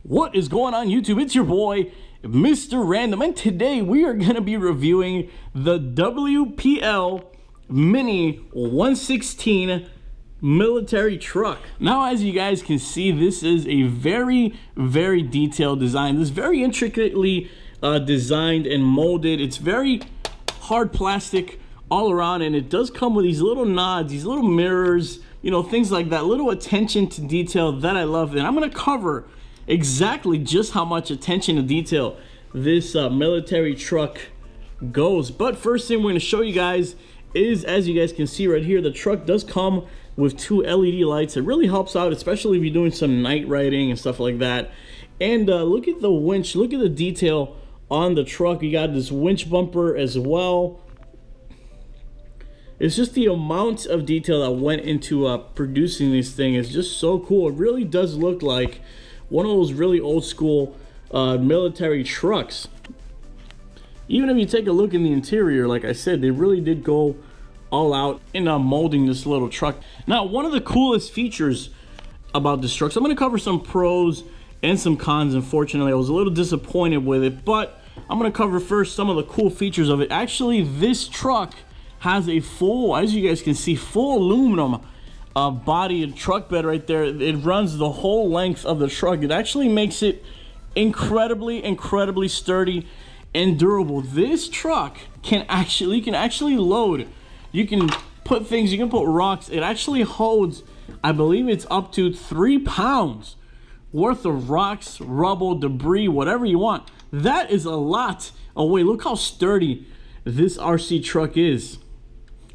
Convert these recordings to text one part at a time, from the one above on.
What is going on, YouTube? It's your boy, Mr. Random, and today we are going to be reviewing the WPL Mini 116 military truck. Now, as you guys can see, this is a very detailed design. This is very intricately designed and molded. It's very hard plastic all around, and it does come with these little nods, these little mirrors, you know, things like that, little attention to detail that I love. And I'm going to cover exactly just how much attention to detail this military truck goes. But first thing we're going to show you guys is, as you guys can see right here, the truck does come with two LED lights. It really helps out, especially if you're doing some night riding and stuff like that. And look at the winch, look at the detail on the truck. You got this winch bumper as well. It's just the amount of detail that went into producing this thing is just so cool. It really does look like one of those really old school military trucks. Even if you take a look in the interior, like I said, they really did go all out in molding this little truck. Now, one of the coolest features about this truck, so I'm going to cover some pros and some cons. Unfortunately, I was a little disappointed with it, but I'm going to cover first some of the cool features of it. Actually, this truck has a full, as you guys can see, full aluminum body and truck bed right there. It runs the whole length of the truck. It actually makes it incredibly sturdy and durable. This truck can actually load. You can put things, you can put rocks. It actually holds, I believe it's up to 3 pounds worth of rocks, rubble, debris, whatever you want. That is a lot of weight. Look how sturdy this RC truck is.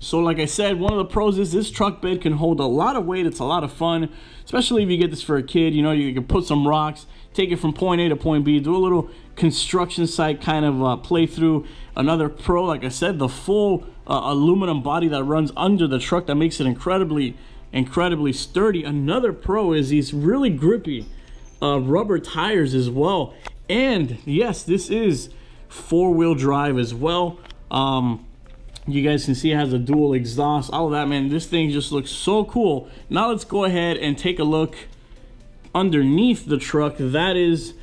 So like I said, one of the pros is this truck bed can hold a lot of weight. It's a lot of fun, especially if you get this for a kid. You know, you can put some rocks, take it from point A to point B, do a little construction site kind of playthrough. Another pro, like I said, the full aluminum body that runs under the truck that makes it incredibly sturdy. Another pro is these really grippy rubber tires as well. And yes, this is 4-wheel drive as well. You guys can see it has a dual exhaust, all of that, man. This thing just looks so cool. Now let's go ahead and take a look underneath the truck. That is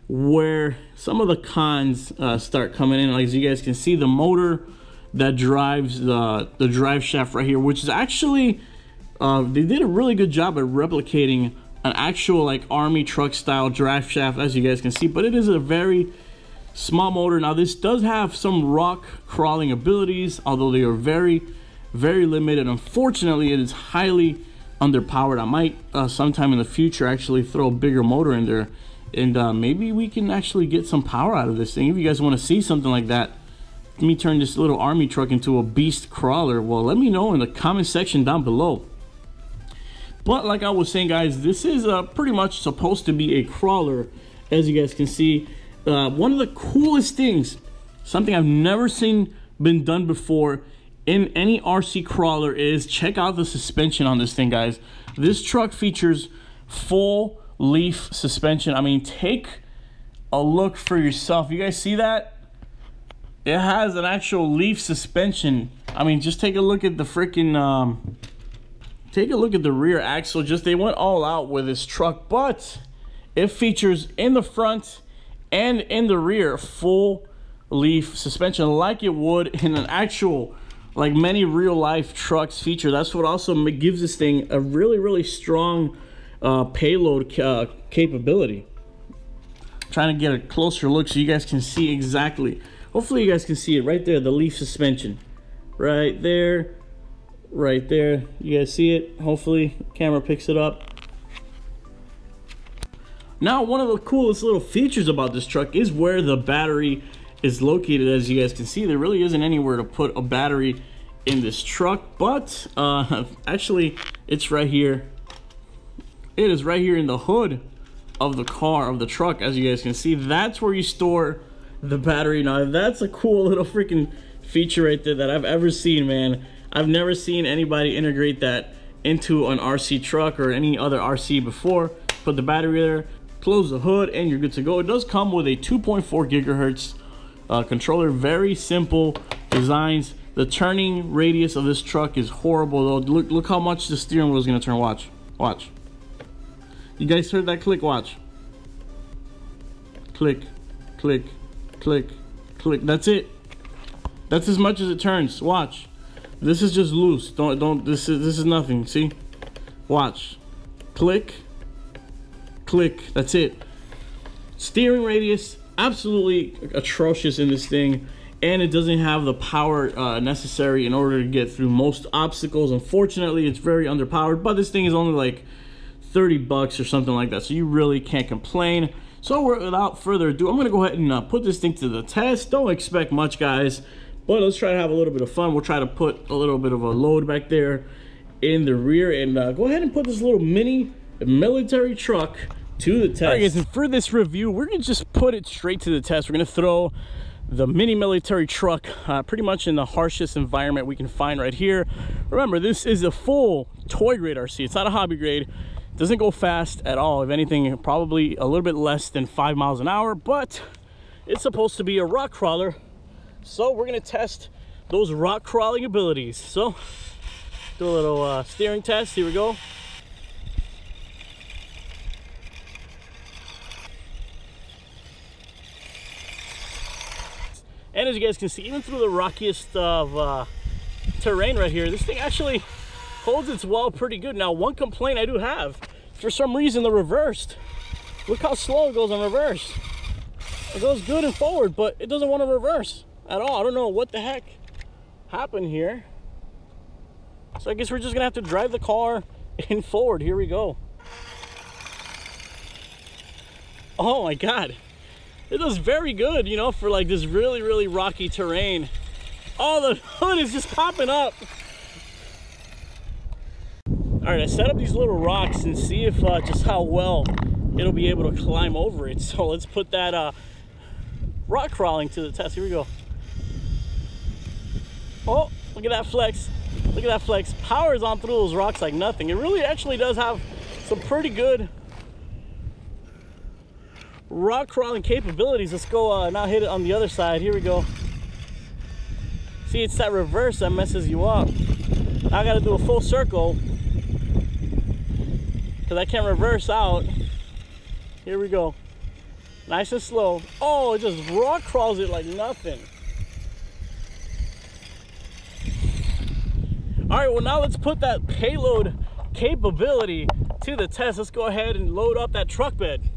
where some of the cons start coming in. Like, as you guys can see, the motor that drives the drive shaft right here, which is actually they did a really good job at replicating an actual like army truck style drive shaft, as you guys can see. But it is a very small motor. Now, this does have some rock crawling abilities, although they are very limited. Unfortunately, it is highly underpowered. I might sometime in the future actually throw a bigger motor in there, and maybe we can actually get some power out of this thing. If you guys want to see something like that, let me turn this little army truck into a beast crawler. Well, let me know in the comment section down below. But like I was saying, guys, this is pretty much supposed to be a crawler, as you guys can see. One of the coolest things, something I've never seen been done before in any RC crawler, is check out the suspension on this thing, guys. This truck features full leaf suspension. I mean, take a look for yourself. You guys see that? It has an actual leaf suspension. I mean, just take a look at the freaking take a look at the rear axle. Just, they went all out with this truck. But it features in the front and in the rear full leaf suspension, like it would in an actual, like many real life trucks feature. That's what also gives this thing a really strong payload capability. I'm trying to get a closer look so you guys can see exactly. Hopefully you guys can see it right there, the leaf suspension right there, right there. You guys see it? Hopefully the camera picks it up. Now, one of the coolest little features about this truck is where the battery is located. As you guys can see, there really isn't anywhere to put a battery in this truck, but actually it's right here. It is right here in the hood of the car, of the truck. As you guys can see, that's where you store the battery. Now, that's a cool little freaking feature right there that I've ever seen, man. I've never seen anybody integrate that into an RC truck or any other RC before. Put the battery there, close the hood, and you're good to go. It does come with a 2.4 gigahertz controller. Very simple designs. The turning radius of this truck is horrible, though. Look how much the steering wheel is going to turn. Watch. You guys heard that click? Watch. click, click, click, click. That's it. That's as much as it turns. Watch. This is just loose. Don't this is nothing. See? Watch. Click, click. That's it. Steering radius, absolutely atrocious in this thing, and it doesn't have the power necessary in order to get through most obstacles. Unfortunately, it's very underpowered, but this thing is only like 30 bucks or something like that, so you really can't complain. So without further ado, I'm gonna go ahead and put this thing to the test. Don't expect much, guys, but let's try to have a little bit of fun. We'll try to put a little bit of a load back there in the rear, and go ahead and put this little mini military truck to the test. All right, guys, and for this review, we're gonna just put it straight to the test. We're gonna throw the mini military truck pretty much in the harshest environment we can find right here. Remember, this is a full toy grade RC. It's not a hobby grade. It doesn't go fast at all. If anything, probably a little bit less than 5 miles an hour, but it's supposed to be a rock crawler. So we're gonna test those rock crawling abilities. So do a little steering test. Here we go. And as you guys can see, even through the rockiest of terrain right here, this thing actually holds its well pretty good. Now, one complaint I do have, for some reason the reversed. Look how slow it goes on reverse. It goes good and forward, but it doesn't want to reverse at all. I don't know what the heck happened here. So I guess we're just gonna have to drive the car in forward. Here we go. Oh my God. It does very good, you know, for like this really, really rocky terrain. Oh, the hood is just popping up. All right, I set up these little rocks and see if just how well it'll be able to climb over it. So let's put that rock crawling to the test. Here we go. Oh, look at that flex. Look at that flex. Power is on through those rocks like nothing. It really actually does have some pretty good rock crawling capabilities. Let's go now hit it on the other side. Here we go. See, it's that reverse that messes you up. Now I gotta do a full circle because I can't reverse out. Here we go. Nice and slow. Oh, it just rock crawls it like nothing. All right, well now let's put that payload capability to the test. Let's go ahead and load up that truck bed.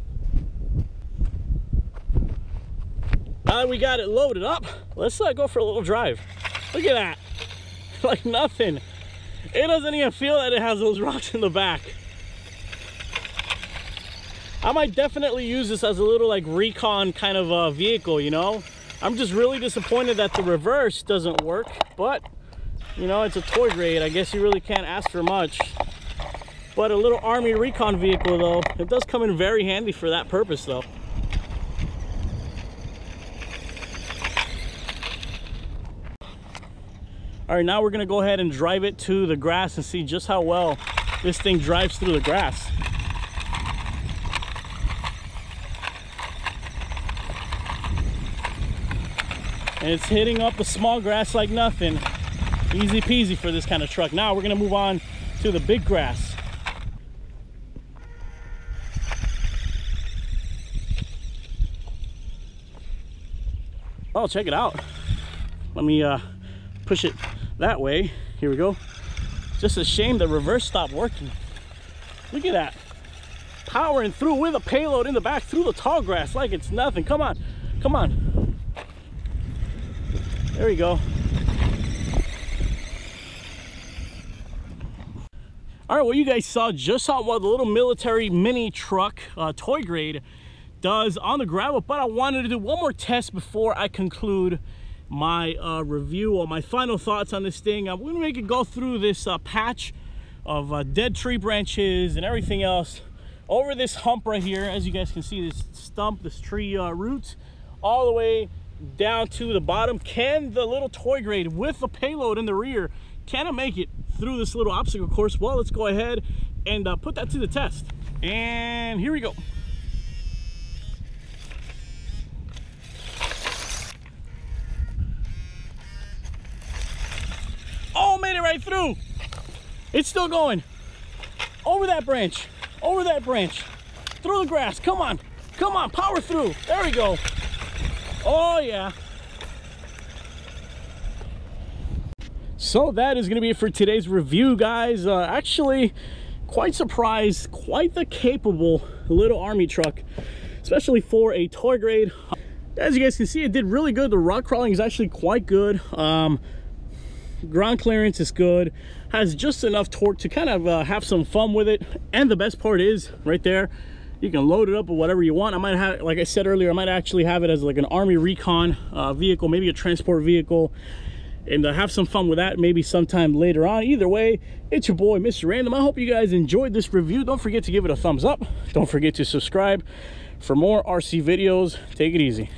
Now that we got it loaded up, let's go for a little drive. Look at that. Like nothing. It doesn't even feel that it has those rocks in the back. I might definitely use this as a little like recon kind of vehicle, you know? I'm just really disappointed that the reverse doesn't work, but you know, it's a toy grade. I guess you really can't ask for much. But a little army recon vehicle though, it does come in very handy for that purpose though. All right, now we're gonna go ahead and drive it to the grass and see just how well this thing drives through the grass. And it's hitting up the small grass like nothing. Easy peasy for this kind of truck. Now we're gonna move on to the big grass. Oh, check it out. Let me push it that way. Here we go. Just a shame the reverse stopped working. Look at that. Powering through with a payload in the back through the tall grass like it's nothing. Come on, come on. There we go. All right, well, you guys saw just how well the little military mini truck toy grade does on the gravel, but I wanted to do one more test before I conclude my review or my final thoughts on this thing. I'm gonna make it go through this patch of dead tree branches and everything else over this hump right here. As you guys can see, this stump, this tree root, all the way down to the bottom. Can the little toy grade with the payload in the rear, can it make it through this little obstacle course? Well, let's go ahead and put that to the test. And here we go. Oh, made it right through. It's still going. Over that branch, through the grass. Come on, Come on, power through. There we go. Oh yeah. So that is going to be it for today's review, guys. Actually, quite surprised. Quite the capable little army truck, especially for a toy grade. As you guys can see, it did really good. The rock crawling is actually quite good. Ground clearance is good. Has just enough torque to kind of have some fun with it. And the best part is, right there, you can load it up with whatever you want. I might have, like I said earlier, I might actually have it as like an army recon vehicle, maybe a transport vehicle, and have some fun with that maybe sometime later on. Either way, it's your boy Mr. Random. I hope you guys enjoyed this review. Don't forget to give it a thumbs up. Don't forget to subscribe for more RC videos. Take it easy.